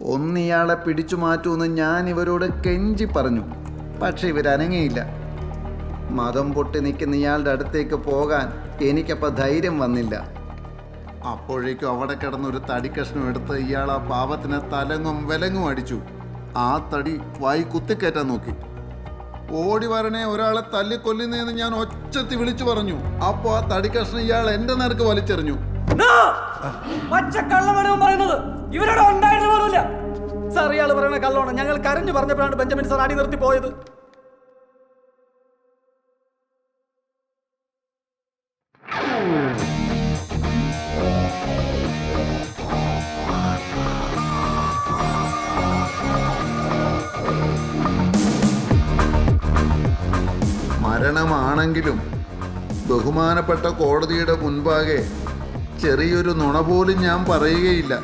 ഒന്നിയാളെ പിടിച്ചു മാറ്റുമെന്ന് ഞാൻ ഇവരോട് കെഞ്ചി പറഞ്ഞു. പക്ഷെ ഇവരനങ്ങിയില്ല. മതം പൊട്ടി നിൽക്കുന്ന ഇയാളുടെ അടുത്തേക്ക് പോകാൻ എനിക്കപ്പോൾ ധൈര്യം വന്നില്ല. അപ്പോഴേക്കും അവിടെ കിടന്നൊരു തടി കഷ്ണം എടുത്ത് ഇയാൾ ആ പാവത്തിനെ തലങ്ങും വിലങ്ങും അടിച്ചു. ആ തടി വായി കുത്തിക്കയറ്റാൻ നോക്കി. ഓടി വരണേ, ഒരാളെ തല്ലിക്കൊല്ലുന്നതെന്ന് ഞാൻ ഒച്ചത്തി വിളിച്ചു പറഞ്ഞു. അപ്പോൾ ആ തടി കഷ്ണം ഇയാൾ എൻ്റെ നേർക്ക് വലിച്ചെറിഞ്ഞു. ഇവരോട് ഉണ്ടായിരുന്നു പോലുമില്ല സാർ. ഇയാൾ പറയുന്ന കള്ളമാണ്. ഞങ്ങൾ കരഞ്ഞു പറഞ്ഞപ്പോഴാണ് ബെഞ്ചമിൻ സാർ അടി നിർത്തി പോയത്. മരണമാണെങ്കിലും ബഹുമാനപ്പെട്ട കോടതിയുടെ മുൻപാകെ ചെറിയൊരു നുണ പോലും ഞാൻ പറയുകയില്ല.